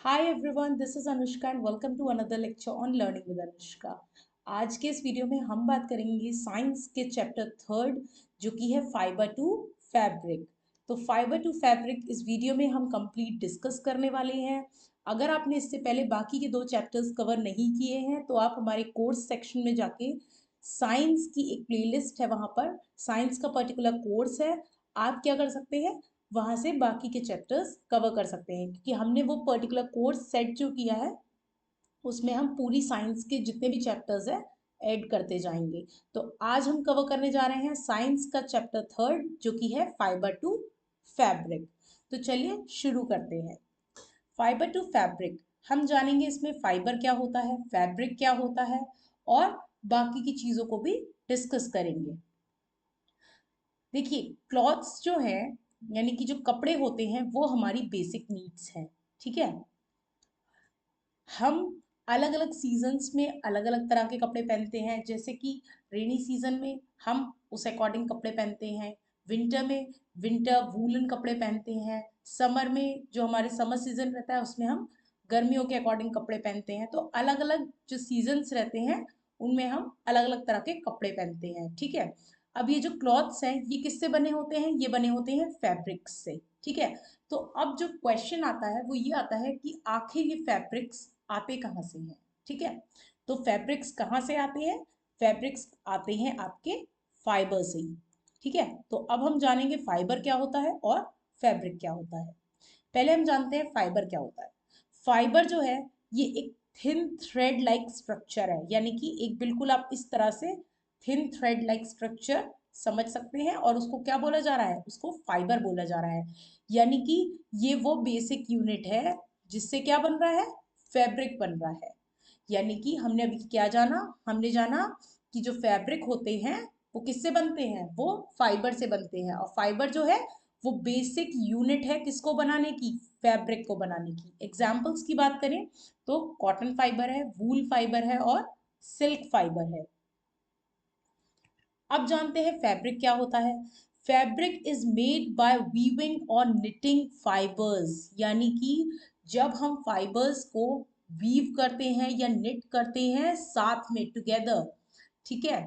Hi everyone, this is Anushka and welcome to another lecture on learning with Anushka. आज के इस video में हम बात करेंगे साइंस के चैप्टर थर्ड जो कि है फाइबर टू फैब्रिक। तो फाइबर टू फैब्रिक इस वीडियो में हम कंप्लीट डिस्कस करने वाले हैं। अगर आपने इससे पहले बाकी के दो चैप्टर्स कवर नहीं किए हैं तो आप हमारे कोर्स सेक्शन में जाके साइंस की एक प्लेलिस्ट है, वहाँ पर साइंस का पर्टिकुलर कोर्स है। आप क्या कर सकते हैं, वहां से बाकी के चैप्टर्स कवर कर सकते हैं, क्योंकि हमने वो पर्टिकुलर कोर्स सेट जो किया है उसमें हम पूरी साइंस के जितने भी चैप्टर्स हैं ऐड करते जाएंगे। तो आज हम कवर करने जा रहे हैं साइंस का चैप्टर थर्ड जो कि है फाइबर टू फैब्रिक। तो चलिए शुरू करते हैं। फाइबर टू फैब्रिक हम जानेंगे, इसमें फाइबर क्या होता है, फैब्रिक क्या होता है और बाकी की चीजों को भी डिस्कस करेंगे। देखिए, क्लॉथ्स जो है यानी कि जो कपड़े होते हैं वो हमारी बेसिक नीड्स हैं। ठीक है, हम अलग अलग सीजन्स में अलग अलग तरह के कपड़े पहनते हैं। जैसे कि रेनी सीजन में हम उस अकॉर्डिंग कपड़े पहनते हैं, विंटर में विंटर वूलन कपड़े पहनते हैं, समर में जो हमारे समर सीजन रहता है उसमें हम गर्मियों के अकॉर्डिंग कपड़े पहनते हैं। तो अलग अलग जो सीजन्स रहते हैं उनमें हम अलग अलग तरह के कपड़े पहनते हैं। ठीक है, अब ये जो क्लॉथ्स हैं ये किससे बने होते हैं, ये बने होते हैं फैब्रिक्स से। ठीक है, तो अब जो क्वेश्चन आता है वो ये आता है कि आखिर ये फैब्रिक्स आते कहाँ से हैं। ठीक है, तो फैब्रिक्स कहाँ से आते हैं, फैब्रिक्स आते हैं आपके फाइबर से ही। ठीक है, तो अब हम जानेंगे फाइबर क्या होता है और फैब्रिक क्या होता है। पहले हम जानते हैं फाइबर क्या होता है। फाइबर जो है ये एक थिन थ्रेड लाइक स्ट्रक्चर है, यानी कि एक बिल्कुल आप इस तरह से थिन थ्रेड लाइक स्ट्रक्चर समझ सकते हैं, और उसको क्या बोला जा रहा है, उसको फाइबर बोला जा रहा है। यानी कि ये वो बेसिक यूनिट है जिससे क्या बन रहा है, फैब्रिक बन रहा है। यानी कि हमने अभी क्या जाना, हमने जाना कि जो फैब्रिक होते हैं वो किससे बनते हैं, वो फाइबर से बनते हैं। और फाइबर जो है वो बेसिक यूनिट है किसको बनाने की, फैब्रिक को बनाने की। एग्जाम्पल्स की बात करें तो कॉटन फाइबर है, वूल फाइबर है और सिल्क फाइबर है। अब जानते हैं फैब्रिक क्या होता है। Fabric is made by weaving और निटिंग फाइबर्स, यानी कि जब हम फाइबर्स को वीव करते हैं या निट करते हैं साथ में टुगेदर, ठीक है,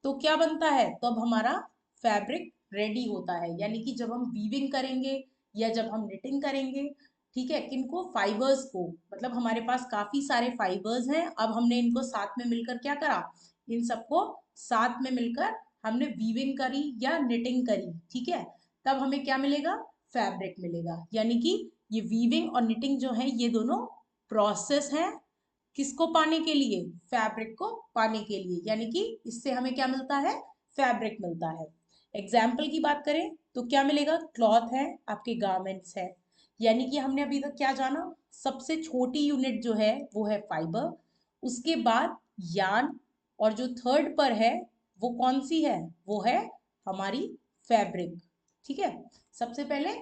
तो क्या बनता है, तो अब हमारा फैब्रिक रेडी होता है। यानी कि जब हम वीविंग करेंगे या जब हम निटिंग करेंगे, ठीक है, किनको, फाइबर्स को, मतलब हमारे पास काफी सारे फाइबर्स हैं, अब हमने इनको साथ में मिलकर क्या करा, इन सबको साथ में मिलकर हमने वीविंग करी या निटिंग करी। ठीक है, तब हमें क्या मिलेगा, फैब्रिक मिलेगा। यानी कि ये वीविंग और निटिंग जो है ये दोनों प्रोसेस हैं किसको पाने के लिए, फैब्रिक को पाने के लिए। यानी कि इससे हमें क्या मिलता है, फैब्रिक मिलता है। एग्जाम्पल की बात करें तो क्या मिलेगा, क्लॉथ है, आपके गारमेंट्स है। यानी कि हमने अभी तक क्या जाना, सबसे छोटी यूनिट जो है वो है फाइबर, उसके बाद यार्न, और जो थर्ड पर है वो कौन सी है, वो है हमारी फैब्रिक। ठीक है, सबसे पहले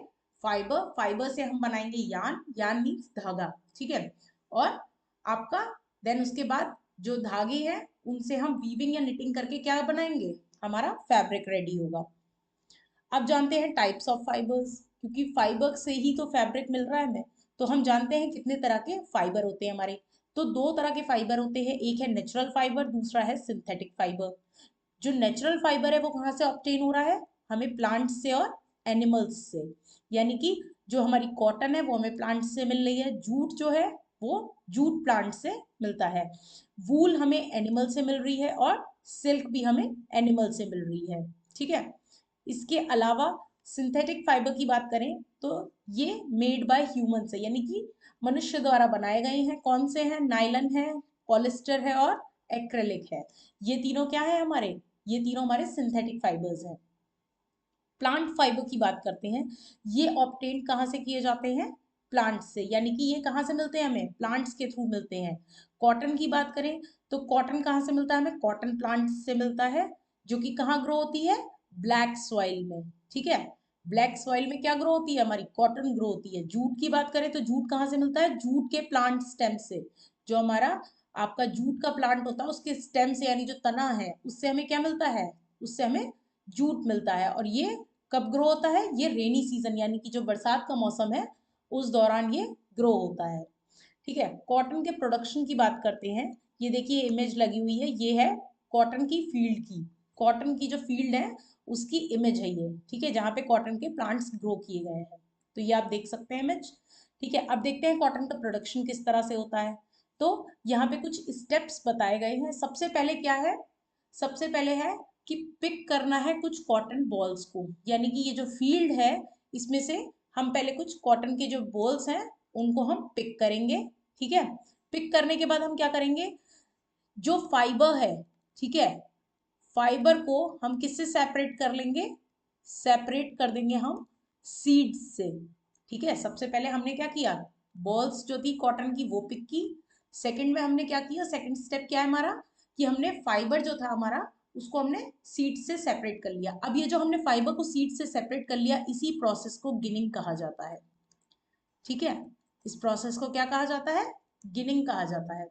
फाइबर, फाइबर से हम बनाएंगे यार्न, यार्न मीन्स धागा। ठीक है, और आपका देन उसके बाद जो धागे हैं उनसे हम वीविंग या निटिंग करके क्या बनाएंगे, हमारा फैब्रिक रेडी होगा। अब जानते हैं टाइप्स ऑफ फाइबर्स, क्योंकि फाइबर से ही तो फैब्रिक मिल रहा है हमें। तो हम जानते हैं कितने तरह के फाइबर होते हैं हमारे। तो दो तरह के फाइबर होते हैं, एक है नेचुरल फाइबर, दूसरा है सिंथेटिक फाइबर। जो नेचुरल फाइबर है वो कहाँ से ऑब्टेन हो रहा है, हमें प्लांट्स से और एनिमल्स से। यानी कि जो हमारी कॉटन है वो हमें प्लांट से मिल रही है, जूट जो है वो जूट प्लांट से मिलता है, वूल हमें एनिमल से मिल रही है और सिल्क भी हमें एनिमल से मिल रही है। ठीक है, इसके अलावा सिंथेटिक फाइबर की बात करें तो ये मेड बाय ह्यूमंस है, यानी कि मनुष्य द्वारा बनाए गए हैं। कौन से हैं, नाइलन है, पॉलिस्टर है और एक्रेलिक है। ये तीनों क्या है हमारे, ये तीनों हमारे सिंथेटिक फाइबर्स हैं। प्लांट फाइबर की बात करते हैं, ये ऑब्टेन कहाँ से किए जाते हैं, प्लांट से। यानी कि ये कहाँ से मिलते हैं, हमें प्लांट्स के थ्रू मिलते हैं। कॉटन की बात करें तो कॉटन कहाँ से मिलता है, हमें कॉटन प्लांट से मिलता है, जो कि कहाँ ग्रो होती है, ब्लैक सॉइल में। ठीक है, ब्लैक सॉइल में क्या ग्रो होती है, हमारी कॉटन ग्रो होती है। जूट की बात करें तो जूट कहाँ से मिलता है, जूट के प्लांट स्टेम से। जो हमारा आपका जूट का प्लांट होता है उसके स्टेम से, यानी जो तना है उससे हमें क्या मिलता है, उससे हमें जूट मिलता है। और ये कब ग्रो होता है, ये रेनी सीजन यानी कि जो बरसात का मौसम है उस दौरान ये ग्रो होता है। ठीक है, कॉटन के प्रोडक्शन की बात करते हैं। ये देखिए इमेज लगी हुई है, ये है कॉटन की फील्ड की, कॉटन की जो फील्ड है उसकी इमेज है ये, ठीक है, जहाँ पे कॉटन के प्लांट्स ग्रो किए गए हैं। तो ये आप देख सकते हैं इमेज। ठीक है, अब देखते हैं कॉटन का प्रोडक्शन किस तरह से होता है। तो यहाँ पे कुछ स्टेप्स बताए गए हैं। सबसे पहले क्या है, सबसे पहले है कि पिक करना है कुछ कॉटन बॉल्स को, यानी कि ये जो फील्ड है इसमें से हम पहले कुछ कॉटन के जो बॉल्स हैं उनको हम पिक करेंगे। ठीक है, पिक करने के बाद हम क्या करेंगे, जो फाइबर है, ठीक है, फाइबर को हम किससे सेपरेट कर लेंगे, सेपरेट कर देंगे हम सीड्स से। ठीक है, सबसे पहले हमने क्या किया, बॉल्स जो थी कॉटन की वो पिक की। सेकंड में हमने क्या किया, सेकंड स्टेप क्या है हमारा, कि हमने फाइबर जो था हमारा उसको हमने सीड से सेपरेट कर लिया। अब ये जो हमने फाइबर को सीड से सेपरेट कर लिया, इसी प्रोसेस को गिनिंग कहा जाता है। ठीक है, इस प्रोसेस को क्या कहा जाता है, गिनिंग कहा जाता है।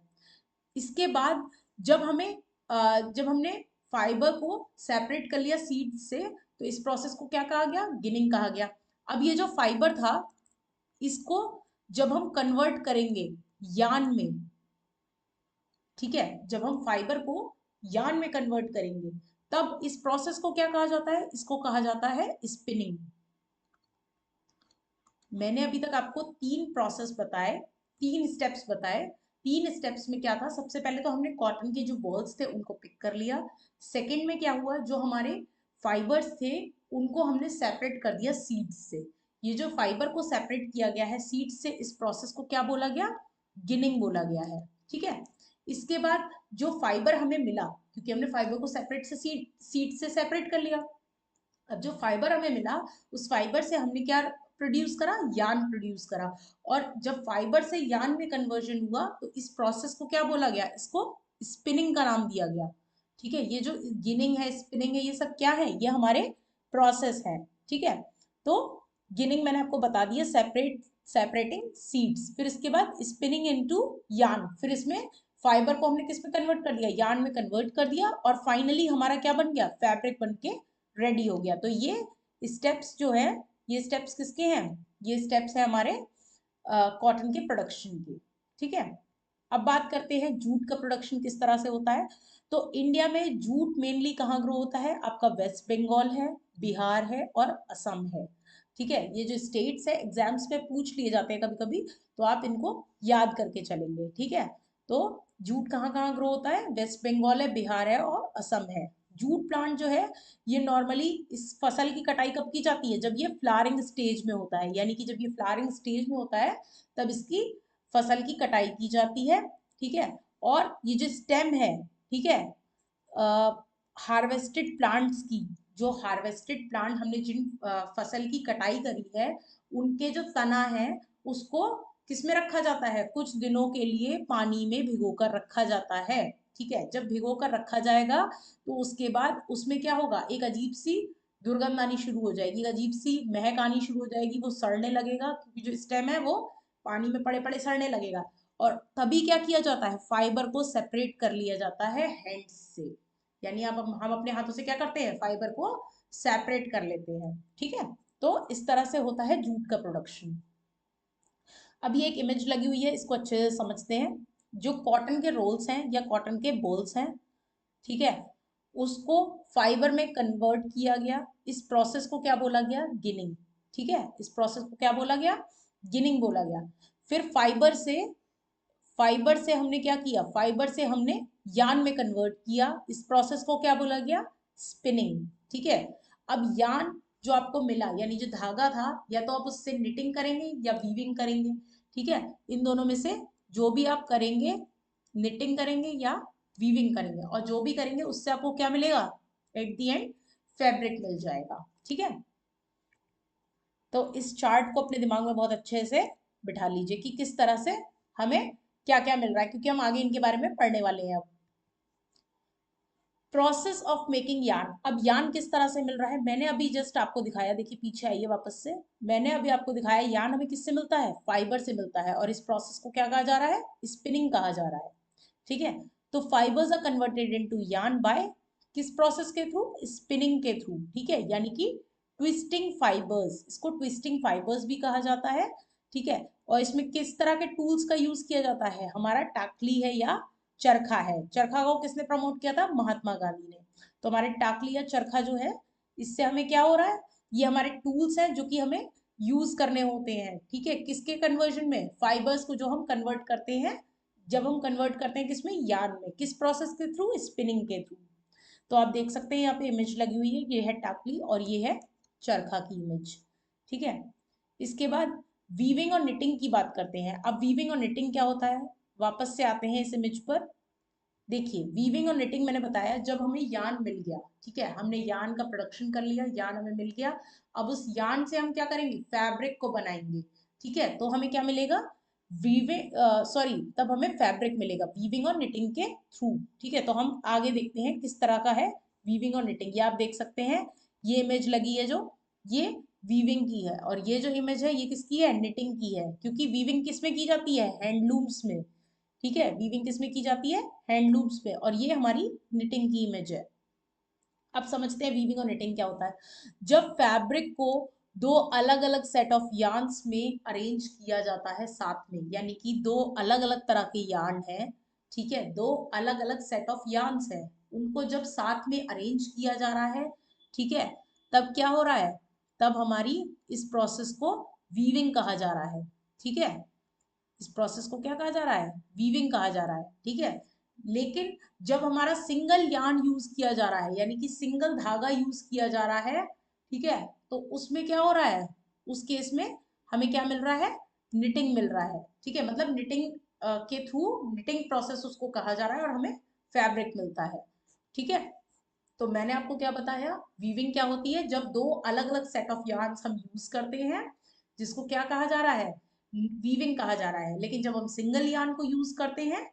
इसके बाद जब हमें जब हमने फाइबर को सेपरेट कर लिया सीड से, तो इस प्रोसेस को क्या कहा गया, गिनिंग कहा गया। अब ये जो फाइबर था इसको जब हम कन्वर्ट करेंगे यान में, ठीक है, जब हम फाइबर को यान में कन्वर्ट करेंगे तब इस प्रोसेस को क्या कहा जाता है, इसको कहा जाता है स्पिनिंग। मैंने अभी तक आपको तीन प्रोसेस बताए, तीन स्टेप्स बताए। तीन स्टेप्स में क्या था, सबसे पहले तो हमने कॉटन के जो बॉल्स थे उनको पिक कर लिया। सेकंड में क्या हुआ, जो हमारे फाइबर्स थे उनको हमने सेपरेट कर दिया सीड्स से। ये जो फाइबर को सेपरेट किया गया है सीड्स से, इस प्रोसेस को क्या बोला गया, गिनिंग बोला गया है। ठीक है, इसके बाद जो फाइबर हमें मिला, क्योंकि हमने फाइबर को सेपरेट से सीड से सेपरेट कर लिया, अब जो फाइबर हमें मिला उस फाइबर से हमने क्या प्रोड्यूस करा, यान प्रोड्यूस करा। और जब फाइबर से यान में कन्वर्जन हुआ तो इस प्रोसेस को क्या बोला गया, इसको स्पिनिंग का नाम दिया गया। ठीक है, ये जो गिनिंग है स्पिनिंग है ये सब क्या है, ये हमारे प्रोसेस है। ठीक है, तो गिनिंग मैंने आपको बता दिया, सेपरेटिंग सीड्स, फिर इसके बाद स्पिनिंग इनटू यान, फिर इसमें फाइबर को हमने किस में कन्वर्ट कर दिया, यान में कन्वर्ट कर दिया, और फाइनली हमारा क्या बन गया, फैब्रिक बन के रेडी हो गया। तो ये स्टेप्स जो है, ये स्टेप्स किसके हैं, ये स्टेप्स है हमारे कॉटन के प्रोडक्शन के। ठीक है, अब बात करते हैं जूट का प्रोडक्शन किस तरह से होता है। तो इंडिया में जूट मेनली कहाँ ग्रो होता है, आपका वेस्ट बंगाल है, बिहार है और असम है। ठीक है, ये जो स्टेट्स है एग्जाम्स में पूछ लिए जाते हैं कभी कभी, तो आप इनको याद करके चलेंगे। ठीक है, तो जूट कहाँ कहाँ ग्रो होता है, वेस्ट बंगाल है, बिहार है और असम है। जूट प्लांट जो है ये नॉर्मली, इस फसल की कटाई कब की जाती है, जब ये फ्लावरिंग स्टेज में होता है, यानी कि जब ये फ्लावरिंग स्टेज में होता है तब इसकी फसल की कटाई की जाती है। ठीक है, और ये जो स्टेम है, ठीक है, हार्वेस्टेड प्लांट्स की, जो हार्वेस्टेड प्लांट हमने जिन फसल की कटाई करी है उनके जो तना है उसको किसमें रखा जाता है, कुछ दिनों के लिए पानी में भिगोकर रखा जाता है। ठीक है, जब भिगोकर रखा जाएगा तो उसके बाद उसमें क्या होगा, एक अजीब सी दुर्गंध आनी शुरू हो जाएगी, एक अजीब सी महक आनी शुरू हो जाएगी, वो सड़ने लगेगा क्योंकि जो स्टेम है वो पानी में पड़े पड़े सड़ने लगेगा। और तभी क्या किया जाता है, फाइबर को सेपरेट कर लिया जाता है हैंड्स से, यानी आप हम अपने हाथों से क्या करते हैं, फाइबर को सेपरेट कर लेते हैं। ठीक है, तो इस तरह से होता है जूट का प्रोडक्शन। अभी एक इमेज लगी हुई है, इसको अच्छे से समझते हैं। जो कॉटन के रोल्स हैं या कॉटन के बॉल्स हैं, ठीक है, उसको फाइबर में कन्वर्ट किया गया, इस प्रोसेस को क्या बोला गया, गिनिंग। ठीक है, इस प्रोसेस को क्या बोला गया, गिनिंग बोला गया। फिर फाइबर से हमने क्या किया, फाइबर से हमने यान में कन्वर्ट किया, इस प्रोसेस को क्या बोला गया, स्पिनिंग। ठीक है, अब यान जो आपको मिला यानी जो धागा था, या तो आप उससे निटिंग करेंगे या वीविंग करेंगे। ठीक है, इन दोनों में से जो भी आप करेंगे, निटिंग करेंगे या वीविंग करेंगे, और जो भी करेंगे उससे आपको क्या मिलेगा, एट दी एंड फैब्रिक मिल जाएगा। ठीक है, तो इस चार्ट को अपने दिमाग में बहुत अच्छे से बिठा लीजिए कि किस तरह से हमें क्या क्या मिल रहा है, क्योंकि हम आगे इनके बारे में पढ़ने वाले हैं। अब प्रोसेस ऑफ मेकिंग यार्न, अब यार्न किस तरह से मिल रहा है, मैंने अभी जस्ट आपको दिखाया, देखिए पीछे आइए वापस से, मैंने अभी आपको दिखाया यार्न हमें किससे मिलता है, फाइबर से मिलता है, और इस प्रोसेस को क्या कहा जा रहा है, स्पिनिंग कहा जा रहा है। ठीक है, तो fibres are converted into yarn by किस प्रोसेस के थ्रू, स्पिनिंग के थ्रू। ठीक है, यानी कि ट्विस्टिंग फाइबर्स, इसको ट्विस्टिंग फाइबर्स भी कहा जाता है, ठीक है। और इसमें किस तरह के टूल्स का यूज किया जाता है, हमारा टाकली है या चरखा है। चरखा को किसने प्रमोट किया था, महात्मा गांधी ने। तो हमारे टाकली या चरखा जो है, इससे हमें क्या हो रहा है, ये हमारे टूल्स हैं जो कि हमें यूज करने होते हैं, ठीक है। किसके कन्वर्जन में, फाइबर्स को जो हम कन्वर्ट करते हैं, जब हम कन्वर्ट करते हैं किसमें, यार्न में, किस प्रोसेस के थ्रू, स्पिनिंग के थ्रू। तो आप देख सकते हैं यहाँ पे इमेज लगी हुई है, ये है टाकली और ये है चरखा की इमेज, ठीक है। इसके बाद वीविंग और निटिंग की बात करते हैं। अब वीविंग और निटिंग क्या होता है, वापस से आते हैं इस इमेज पर। देखिए वीविंग और निटिंग मैंने बताया, जब हमें यार्न मिल गया, ठीक है, हमने यार्न का प्रोडक्शन कर लिया, यार्न हमें मिल गया, अब उस यार्न से हम क्या करेंगे, फैब्रिक को बनाएंगे, ठीक है। तो हमें क्या मिलेगा, वीविंग, सॉरी, तब हमें फैब्रिक मिलेगा वीविंग और निटिंग के थ्रू, ठीक है। तो हम आगे देखते हैं किस तरह का है वीविंग और निटिंग। ये आप देख सकते हैं, ये इमेज लगी है जो, ये वीविंग की है, और ये जो इमेज है ये किसकी है, निटिंग की है, क्योंकि वीविंग किस में की जाती है, हैंडलूम्स में, ठीक है। वीविंग किसमें की जाती है, हैंडलूम्स पे, और ये हमारी निटिंग की इमेज है। अब समझते हैं वीविंग और निटिंग क्या होता है। जब फैब्रिक को दो अलग अलग सेट ऑफ यार्न्स में अरेंज किया जाता है साथ में, यानी कि दो अलग अलग तरह के यार्न है, ठीक है, दो अलग अलग सेट ऑफ यार्न्स है, उनको जब साथ में अरेंज किया जा रहा है, ठीक है, तब क्या हो रहा है, तब हमारी इस प्रोसेस को वीविंग कहा जा रहा है, ठीक है। इस प्रोसेस को क्या कहा जा रहा है, वीविंग कहा जा रहा है, ठीक है। लेकिन जब हमारा सिंगल यार्न यूज किया जा रहा है, यानी कि सिंगल धागा यूज किया जा रहा है, ठीक है, तो उसमें क्या हो रहा है, उस केस में हमें क्या मिल रहा है, निटिंग मिल रहा है, ठीक है। मतलब निटिंग के थ्रू, निटिंग प्रोसेस उसको कहा जा रहा है और हमें फैब्रिक मिलता है, ठीक है। तो मैंने आपको क्या बताया, वीविंग क्या होती है, जब दो अलग अलग सेट ऑफ यार्न्स हम यूज करते हैं, जिसको क्या कहा जा रहा है, वीविंग कहा जा रहा है। लेकिन जब हम सिंगल यार्न को यूज करते हैं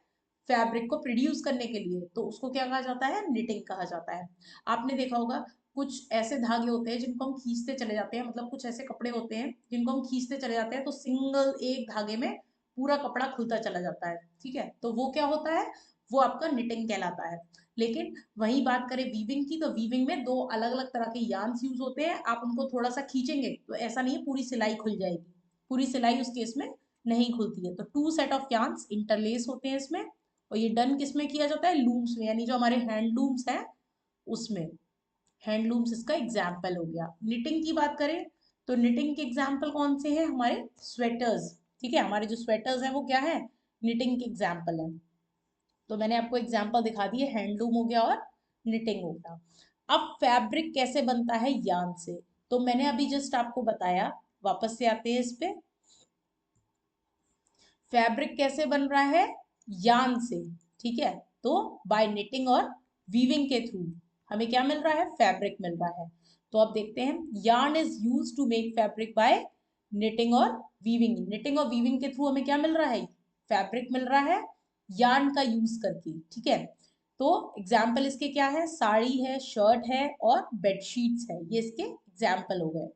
फैब्रिक को प्रोड्यूस करने के लिए, तो उसको क्या कहा जाता है, निटिंग कहा जाता है। आपने देखा होगा कुछ ऐसे धागे होते हैं जिनको हम खींचते चले जाते हैं, मतलब कुछ ऐसे कपड़े होते हैं जिनको हम खींचते चले जाते हैं, तो सिंगल एक धागे में पूरा कपड़ा खुलता चला जाता है, ठीक है। तो वो क्या होता है, वो आपका निटिंग कहलाता है। लेकिन वही बात करें वीविंग की, तो वीविंग में दो अलग अलग तरह के यार्न्स यूज होते हैं, आप उनको थोड़ा सा खींचेंगे तो ऐसा नहीं है पूरी सिलाई खुल जाएगी, पूरी सिलाई उस केस में नहीं खुलती है। तो two set of yarns interlace होते हैं इसमें, और ये डन किस में किया जाता है, लूम्स में, यानी जो हमारे हैंडलूम्स हैं उसमें। हैंडलूम्स इसका एग्जाम्पल हो गया। निटिंग की बात करें तो निटिंग के एग्जाम्पल कौन से हैं, हमारे स्वेटर्स, ठीक है, हमारे जो स्वेटर्स हैं वो क्या है, निटिंग के एग्जाम्पल है। तो मैंने आपको एग्जाम्पल दिखा दिए, हैंडलूम हो गया और निटिंग हो गया। अब फैब्रिक कैसे बनता है, यार्न से। तो मैंने अभी जस्ट आपको बताया, वापस से आते हैं इस पे, फैब्रिक कैसे बन रहा है, यार्न से, ठीक है। तो बाय निटिंग और वीविंग के थ्रू हमें क्या मिल रहा है, फैब्रिक मिल रहा है। तो अब देखते हैं, yarn is use to make fabric by knitting और वीविंग। निटिंग और वीविंग के थ्रू हमें क्या मिल रहा है, फैब्रिक मिल रहा है, यार्न का यूज करके, ठीक है। तो एग्जाम्पल इसके क्या है, साड़ी है, शर्ट है और बेडशीट्स है, ये इसके एग्जाम्पल हो गए।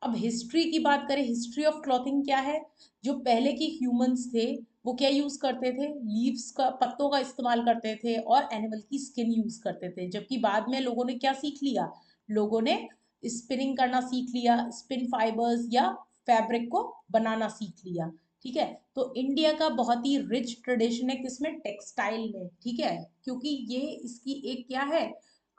अब हिस्ट्री की बात करें, हिस्ट्री ऑफ क्लॉथिंग क्या है, जो पहले के ह्यूमंस थे वो क्या यूज करते थे, लीव्स का, पत्तों का इस्तेमाल करते थे और एनिमल की स्किन यूज करते थे। जबकि बाद में लोगों ने क्या सीख लिया, लोगों ने स्पिनिंग करना सीख लिया, स्पिन फाइबर्स या फैब्रिक को बनाना सीख लिया, ठीक है। तो इंडिया का बहुत ही रिच ट्रेडिशन है किसमें, टेक्सटाइल में, ठीक है। क्योंकि ये इसकी एक क्या है,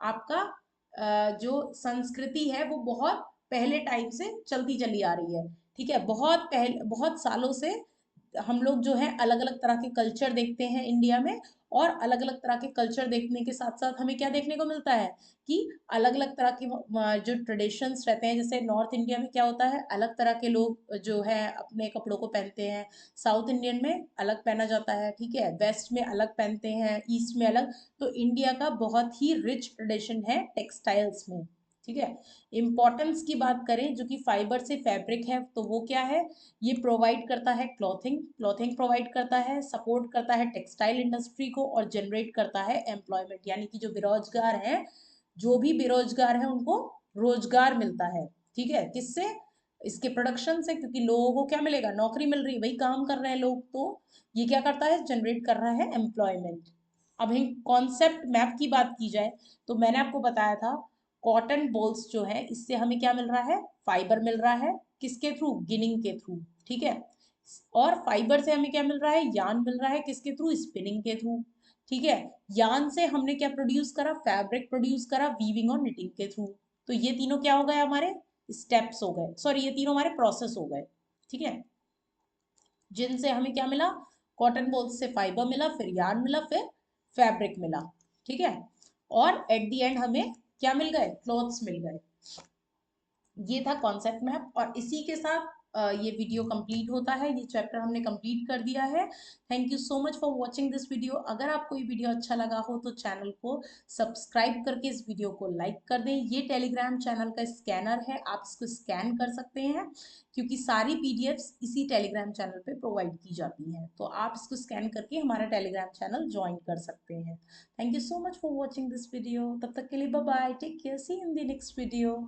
आपका जो संस्कृति है वो बहुत पहले टाइम से चलती चली आ रही है, ठीक है। बहुत पहले, बहुत सालों से हम लोग जो है अलग अलग तरह के कल्चर देखते हैं इंडिया में, और अलग अलग तरह के कल्चर देखने के साथ साथ हमें क्या देखने को मिलता है, कि अलग अलग तरह के जो ट्रेडिशंस रहते हैं, जैसे नॉर्थ इंडिया में क्या होता है, अलग तरह के लोग जो है अपने कपड़ों को पहनते हैं, साउथ इंडियन में अलग पहना जाता है, ठीक है, वेस्ट में अलग पहनते हैं, ईस्ट में अलग। तो इंडिया का बहुत ही रिच ट्रेडिशन है टेक्सटाइल्स में, ठीक है। इम्पोर्टेंस की बात करें, जो कि फाइबर से फैब्रिक है, तो वो क्या है, ये प्रोवाइड करता है क्लॉथिंग, क्लॉथिंग प्रोवाइड करता है, सपोर्ट करता है टेक्सटाइल इंडस्ट्री को, और जनरेट करता है एम्प्लॉयमेंट, यानी कि जो बेरोजगार हैं, जो भी बेरोजगार हैं उनको रोजगार मिलता है, ठीक है, किससे, इसके प्रोडक्शन से, क्योंकि लोगों को क्या मिलेगा, नौकरी मिल रही है, वही काम कर रहे हैं लोग, तो ये क्या करता है, जनरेट कर रहा है एम्प्लॉयमेंट। अब हम कॉन्सेप्ट मैप की बात की जाए, तो मैंने आपको बताया था, कॉटन बॉल्स जो है इससे हमें क्या मिल रहा है, फाइबर मिल रहा है, किसके थ्रू, गिनिंग के थ्रू, ठीक है। और फाइबर से हमें क्या मिल रहा है, यार्न मिल रहा है, किसके थ्रू, स्पिनिंग के थ्रू, ठीक है। यार्न से हमने क्या प्रोड्यूस करा, फैब्रिक प्रोड्यूस करा वीविंग और निटिंग के थ्रू। तो ये तीनों क्या हो गए हमारे स्टेप्स हो गए, सॉरी ये तीनों हमारे प्रोसेस हो गए, ठीक है, जिनसे हमें क्या मिला, कॉटन बॉल्स से फाइबर मिला, फिर यार्न मिला, फिर फैब्रिक मिला, ठीक है। और एट द एंड हमें क्या मिल गए, क्लॉथ्स मिल गए। ये था कॉन्सेप्ट मैप, और इसी के साथ ये वीडियो कंप्लीट होता है, ये चैप्टर हमने कंप्लीट कर दिया है। Thank you so much for watching this video. अगर आपको ये वीडियो अच्छा लगा हो तो चैनल को सब्सक्राइब करके इस वीडियो को लाइक कर दें। ये टेलीग्राम चैनल का स्कैनर है, आप इसको स्कैन कर सकते हैं, क्योंकि सारी पीडीएफ्स इसी टेलीग्राम चैनल पे प्रोवाइड की जाती हैं, तो आप इसको स्कैन करके हमारा टेलीग्राम चैनल ज्वाइन कर सकते हैं। Thank you so much for watching this video. तब तक के लिए bye bye, take care, see in the next video.